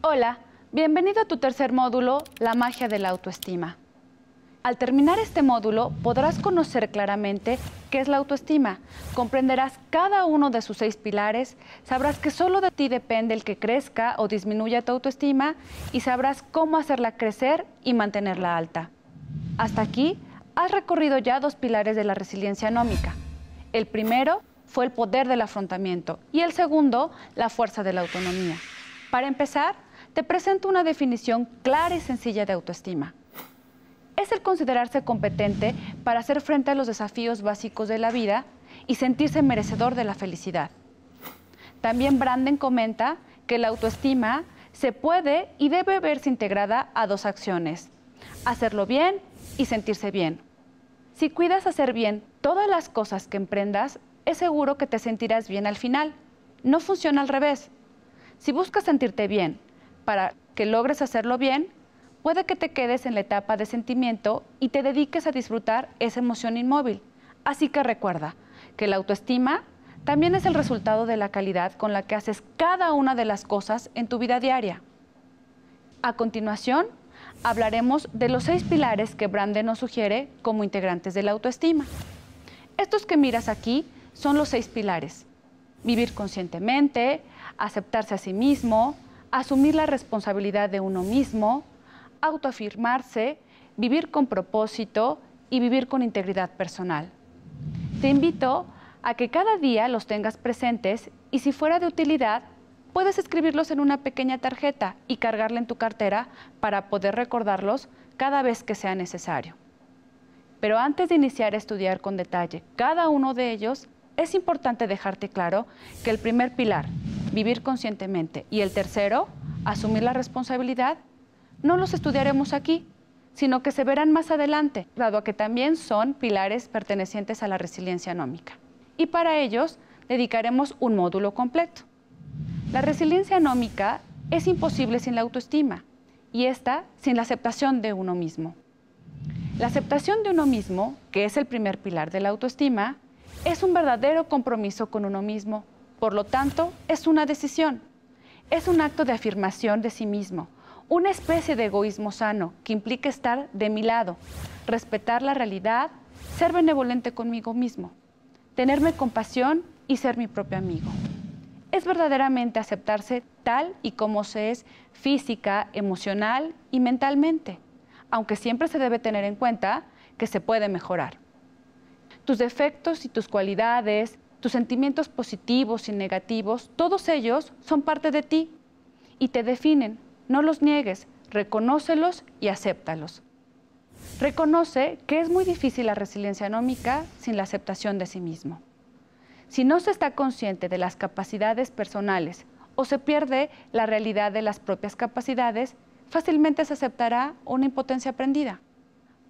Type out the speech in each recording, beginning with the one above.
Hola, bienvenido a tu tercer módulo, La magia de la autoestima. Al terminar este módulo, podrás conocer claramente qué es la autoestima, comprenderás cada uno de sus 6 pilares, sabrás que solo de ti depende el que crezca o disminuya tu autoestima y sabrás cómo hacerla crecer y mantenerla alta. Hasta aquí, has recorrido ya 2 pilares de la resiliencia anómica. El primero fue el poder del afrontamiento y el segundo, la fuerza de la autonomía. Para empezar, te presento una definición clara y sencilla de autoestima. Es el considerarse competente para hacer frente a los desafíos básicos de la vida y sentirse merecedor de la felicidad. También Branden comenta que la autoestima se puede y debe verse integrada a 2 acciones: hacerlo bien y sentirse bien. Si cuidas hacer bien todas las cosas que emprendas, es seguro que te sentirás bien al final. No funciona al revés. Si buscas sentirte bien para que logres hacerlo bien, puede que te quedes en la etapa de sentimiento y te dediques a disfrutar esa emoción inmóvil. Así que recuerda que la autoestima también es el resultado de la calidad con la que haces cada una de las cosas en tu vida diaria. A continuación, hablaremos de los 6 pilares que Branden nos sugiere como integrantes de la autoestima. Estos que miras aquí son los 6 pilares: vivir conscientemente, aceptarse a sí mismo, asumir la responsabilidad de uno mismo, autoafirmarse, vivir con propósito y vivir con integridad personal. Te invito a que cada día los tengas presentes y, si fuera de utilidad, puedes escribirlos en una pequeña tarjeta y cargarla en tu cartera para poder recordarlos cada vez que sea necesario. Pero antes de iniciar a estudiar con detalle cada uno de ellos, es importante dejarte claro que el primer pilar, vivir conscientemente, y el tercero, asumir la responsabilidad, no los estudiaremos aquí, sino que se verán más adelante, dado que también son pilares pertenecientes a la resiliencia anómica. Y para ellos dedicaremos un módulo completo. La resiliencia anómica es imposible sin la autoestima, y esta sin la aceptación de uno mismo. La aceptación de uno mismo, que es el primer pilar de la autoestima, es un verdadero compromiso con uno mismo. Por lo tanto, es una decisión. Es un acto de afirmación de sí mismo, una especie de egoísmo sano que implica estar de mi lado, respetar la realidad, ser benevolente conmigo mismo, tenerme compasión y ser mi propio amigo. Es verdaderamente aceptarse tal y como se es física, emocional y mentalmente, aunque siempre se debe tener en cuenta que se puede mejorar. Tus defectos y tus cualidades, tus sentimientos positivos y negativos, todos ellos son parte de ti y te definen. No los niegues, reconócelos y acéptalos. Reconoce que es muy difícil la resiliencia anómica sin la aceptación de sí mismo. Si no se está consciente de las capacidades personales o se pierde la realidad de las propias capacidades, fácilmente se aceptará una impotencia aprendida.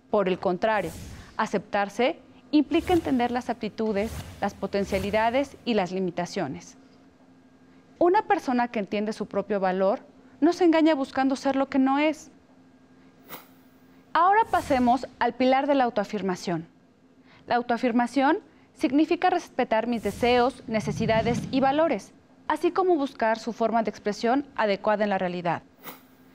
Por el contrario, aceptarse implica entender las aptitudes, las potencialidades y las limitaciones. Una persona que entiende su propio valor no se engaña buscando ser lo que no es. Ahora pasemos al pilar de la autoafirmación. La autoafirmación significa respetar mis deseos, necesidades y valores, así como buscar su forma de expresión adecuada en la realidad.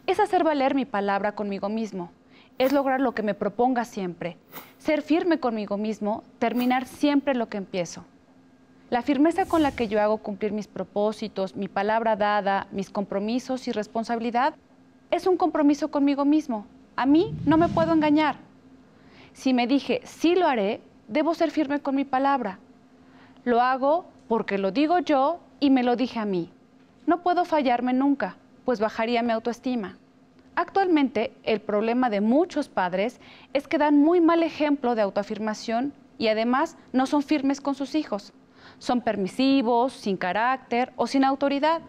Es hacer valer mi palabra conmigo mismo. Es lograr lo que me proponga siempre, ser firme conmigo mismo, terminar siempre lo que empiezo. La firmeza con la que yo hago cumplir mis propósitos, mi palabra dada, mis compromisos y responsabilidad, es un compromiso conmigo mismo. A mí no me puedo engañar. Si me dije sí lo haré, debo ser firme con mi palabra. Lo hago porque lo digo yo y me lo dije a mí. No puedo fallarme nunca, pues bajaría mi autoestima. Actualmente, el problema de muchos padres es que dan muy mal ejemplo de autoafirmación y además no son firmes con sus hijos. Son permisivos, sin carácter o sin autoridad.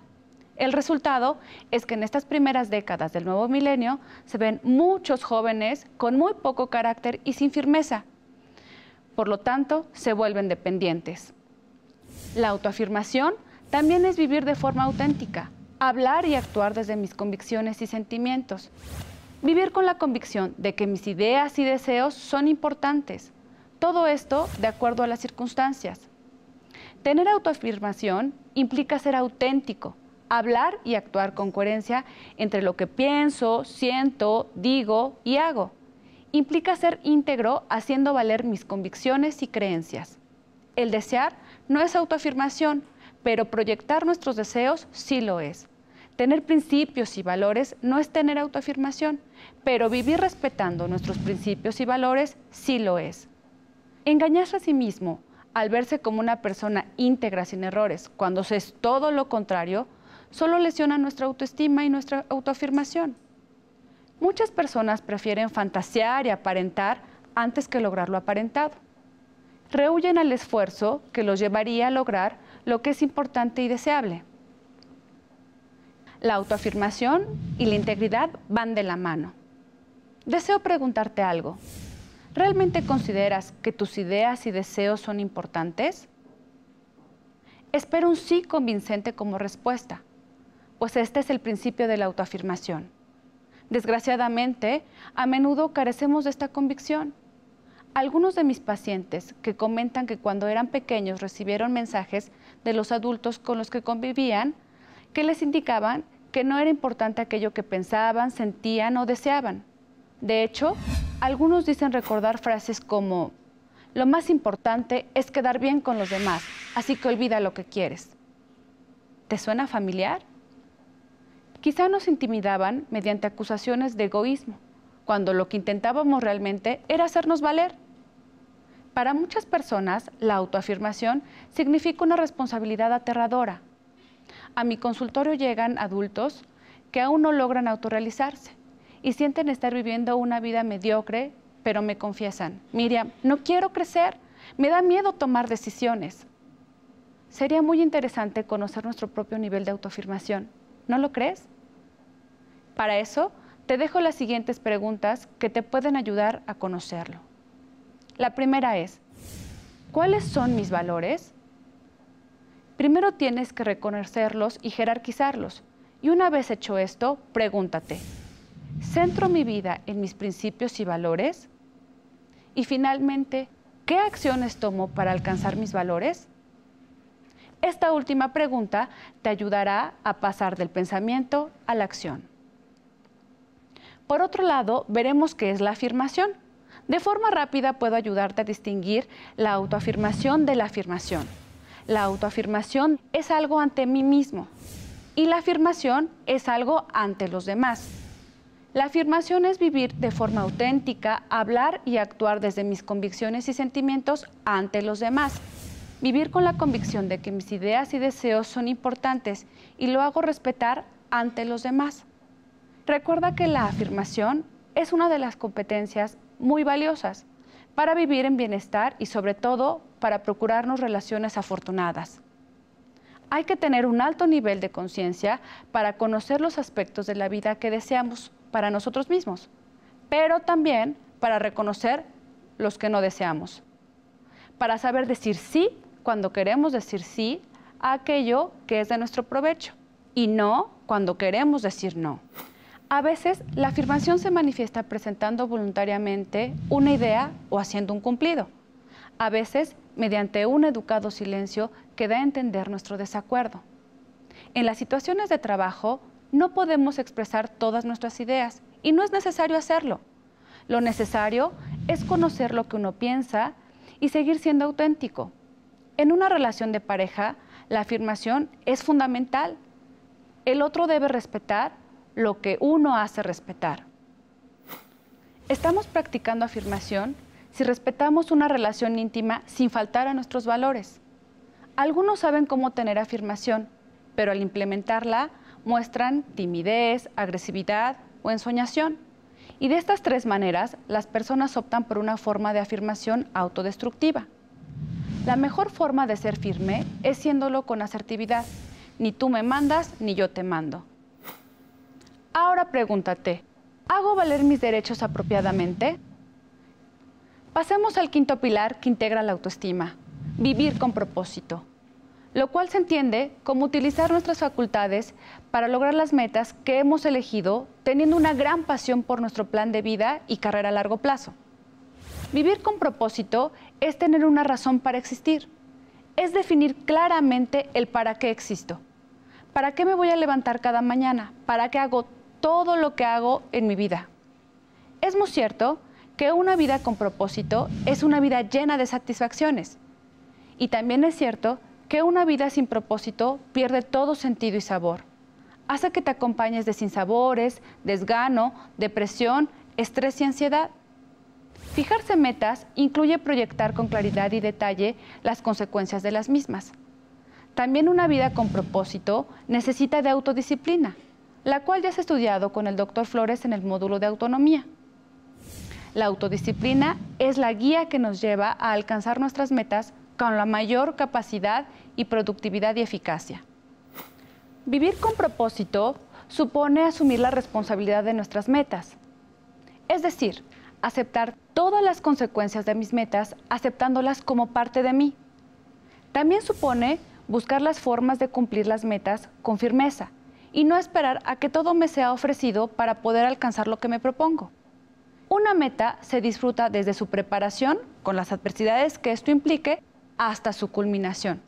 El resultado es que en estas primeras décadas del nuevo milenio se ven muchos jóvenes con muy poco carácter y sin firmeza. Por lo tanto, se vuelven dependientes. La autoafirmación también es vivir de forma auténtica, hablar y actuar desde mis convicciones y sentimientos. Vivir con la convicción de que mis ideas y deseos son importantes. Todo esto de acuerdo a las circunstancias. Tener autoafirmación implica ser auténtico, hablar y actuar con coherencia entre lo que pienso, siento, digo y hago. Implica ser íntegro haciendo valer mis convicciones y creencias. El desear no es autoafirmación, pero proyectar nuestros deseos sí lo es. Tener principios y valores no es tener autoafirmación, pero vivir respetando nuestros principios y valores sí lo es. Engañarse a sí mismo al verse como una persona íntegra sin errores, cuando se es todo lo contrario, solo lesiona nuestra autoestima y nuestra autoafirmación. Muchas personas prefieren fantasear y aparentar antes que lograr lo aparentado. Rehuyen al esfuerzo que los llevaría a lograr lo que es importante y deseable. La autoafirmación y la integridad van de la mano. Deseo preguntarte algo. ¿Realmente consideras que tus ideas y deseos son importantes? Espero un sí convincente como respuesta, pues este es el principio de la autoafirmación. Desgraciadamente, a menudo carecemos de esta convicción. Algunos de mis pacientes que comentan que cuando eran pequeños recibieron mensajes de los adultos con los que convivían que les indicaban que no era importante aquello que pensaban, sentían o deseaban. De hecho, algunos dicen recordar frases como: lo más importante es quedar bien con los demás, así que olvida lo que quieres. ¿Te suena familiar? Quizá nos intimidaban mediante acusaciones de egoísmo, cuando lo que intentábamos realmente era hacernos valer. Para muchas personas, la autoafirmación significa una responsabilidad aterradora. A mi consultorio llegan adultos que aún no logran autorrealizarse y sienten estar viviendo una vida mediocre, pero me confiesan: Miriam, no quiero crecer, me da miedo tomar decisiones. Sería muy interesante conocer nuestro propio nivel de autoafirmación, ¿no lo crees? Para eso, te dejo las siguientes preguntas que te pueden ayudar a conocerlo. La primera es: ¿cuáles son mis valores? Primero tienes que reconocerlos y jerarquizarlos. Y una vez hecho esto, pregúntate: ¿centro mi vida en mis principios y valores? Y finalmente, ¿qué acciones tomo para alcanzar mis valores? Esta última pregunta te ayudará a pasar del pensamiento a la acción. Por otro lado, veremos qué es la afirmación. De forma rápida puedo ayudarte a distinguir la autoafirmación de la afirmación. La autoafirmación es algo ante mí mismo y la afirmación es algo ante los demás. La afirmación es vivir de forma auténtica, hablar y actuar desde mis convicciones y sentimientos ante los demás. Vivir con la convicción de que mis ideas y deseos son importantes y lo hago respetar ante los demás. Recuerda que la afirmación es una de las competencias muy valiosas para vivir en bienestar y sobre todo para procurarnos relaciones afortunadas. Hay que tener un alto nivel de conciencia para conocer los aspectos de la vida que deseamos para nosotros mismos, pero también para reconocer los que no deseamos. Para saber decir sí cuando queremos decir sí a aquello que es de nuestro provecho y no cuando queremos decir no. A veces la afirmación se manifiesta presentando voluntariamente una idea o haciendo un cumplido. A veces mediante un educado silencio que da a entender nuestro desacuerdo. En las situaciones de trabajo no podemos expresar todas nuestras ideas y no es necesario hacerlo. Lo necesario es conocer lo que uno piensa y seguir siendo auténtico. En una relación de pareja, la afirmación es fundamental. El otro debe respetar lo que uno hace respetar. Estamos practicando afirmación si respetamos una relación íntima sin faltar a nuestros valores. Algunos saben cómo tener afirmación, pero al implementarla muestran timidez, agresividad o ensoñación. Y de estas tres maneras, las personas optan por una forma de afirmación autodestructiva. La mejor forma de ser firme es siéndolo con asertividad. Ni tú me mandas, ni yo te mando. Ahora pregúntate, ¿hago valer mis derechos apropiadamente? Pasemos al quinto pilar que integra la autoestima: vivir con propósito, lo cual se entiende como utilizar nuestras facultades para lograr las metas que hemos elegido, teniendo una gran pasión por nuestro plan de vida y carrera a largo plazo. Vivir con propósito es tener una razón para existir, es definir claramente el para qué existo. ¿Para qué me voy a levantar cada mañana? ¿Para qué hago todo lo que hago en mi vida? Es muy cierto que una vida con propósito es una vida llena de satisfacciones. Y también es cierto que una vida sin propósito pierde todo sentido y sabor. Hace que te acompañes de sinsabores, desgano, depresión, estrés y ansiedad. Fijarse metas incluye proyectar con claridad y detalle las consecuencias de las mismas. También una vida con propósito necesita de autodisciplina, la cual ya has estudiado con el Dr. Flores en el módulo de autonomía. La autodisciplina es la guía que nos lleva a alcanzar nuestras metas con la mayor capacidad y productividad y eficacia. Vivir con propósito supone asumir la responsabilidad de nuestras metas, es decir, aceptar todas las consecuencias de mis metas, aceptándolas como parte de mí. También supone buscar las formas de cumplir las metas con firmeza y no esperar a que todo me sea ofrecido para poder alcanzar lo que me propongo. Una meta se disfruta desde su preparación, con las adversidades que esto implique, hasta su culminación.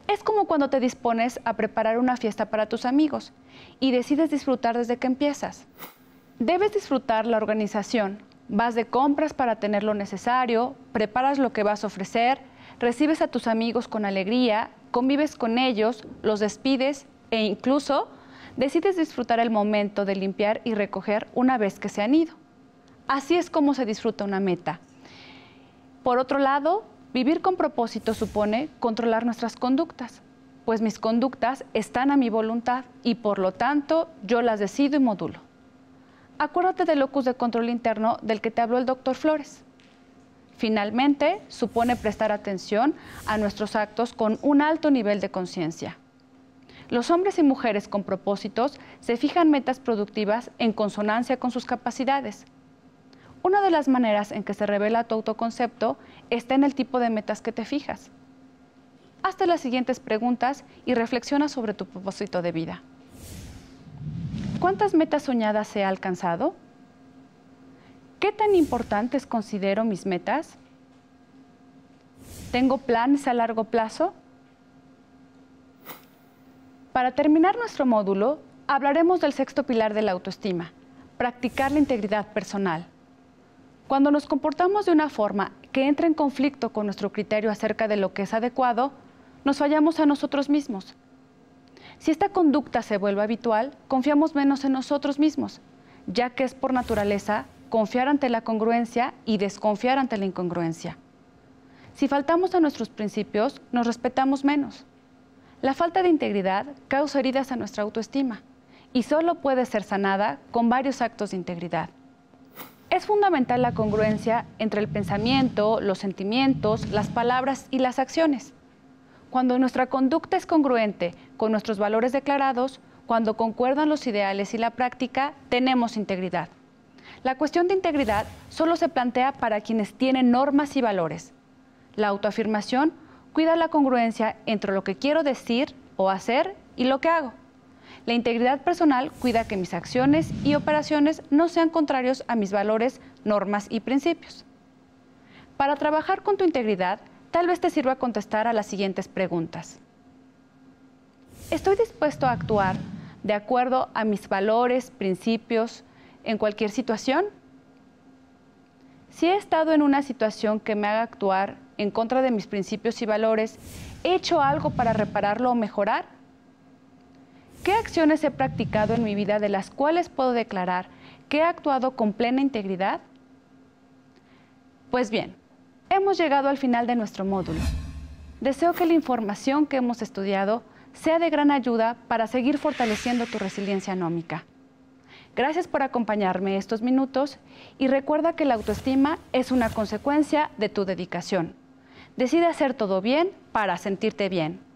Es como cuando te dispones a preparar una fiesta para tus amigos y decides disfrutar desde que empiezas. Debes disfrutar la organización. Vas de compras para tener lo necesario, preparas lo que vas a ofrecer, recibes a tus amigos con alegría, convives con ellos, los despides e incluso decides disfrutar el momento de limpiar y recoger una vez que se han ido. Así es como se disfruta una meta. Por otro lado, vivir con propósito supone controlar nuestras conductas, pues mis conductas están a mi voluntad y por lo tanto yo las decido y modulo. Acuérdate del locus de control interno del que te habló el Dr. Flores. Finalmente, supone prestar atención a nuestros actos con un alto nivel de conciencia. Los hombres y mujeres con propósitos se fijan metas productivas en consonancia con sus capacidades. Una de las maneras en que se revela tu autoconcepto está en el tipo de metas que te fijas. Hazte las siguientes preguntas y reflexiona sobre tu propósito de vida. ¿Cuántas metas soñadas he alcanzado? ¿Qué tan importantes considero mis metas? ¿Tengo planes a largo plazo? Para terminar nuestro módulo, hablaremos del sexto pilar de la autoestima, practicar la integridad personal. Cuando nos comportamos de una forma que entra en conflicto con nuestro criterio acerca de lo que es adecuado, nos fallamos a nosotros mismos. Si esta conducta se vuelve habitual, confiamos menos en nosotros mismos, ya que es por naturaleza confiar ante la congruencia y desconfiar ante la incongruencia. Si faltamos a nuestros principios, nos respetamos menos. La falta de integridad causa heridas a nuestra autoestima y solo puede ser sanada con varios actos de integridad. Es fundamental la congruencia entre el pensamiento, los sentimientos, las palabras y las acciones. Cuando nuestra conducta es congruente con nuestros valores declarados, cuando concuerdan los ideales y la práctica, tenemos integridad. La cuestión de integridad solo se plantea para quienes tienen normas y valores. La autoafirmación cuida la congruencia entre lo que quiero decir o hacer y lo que hago. La integridad personal cuida que mis acciones y operaciones no sean contrarios a mis valores, normas y principios. Para trabajar con tu integridad, tal vez te sirva contestar a las siguientes preguntas. ¿Estoy dispuesto a actuar de acuerdo a mis valores, principios, en cualquier situación? Si he estado en una situación que me haga actuar en contra de mis principios y valores, ¿he hecho algo para repararlo o mejorar? ¿Qué acciones he practicado en mi vida de las cuales puedo declarar que he actuado con plena integridad? Pues bien, hemos llegado al final de nuestro módulo. Deseo que la información que hemos estudiado sea de gran ayuda para seguir fortaleciendo tu resiliencia anómica. Gracias por acompañarme estos minutos y recuerda que la autoestima es una consecuencia de tu dedicación. Decide hacer todo bien para sentirte bien.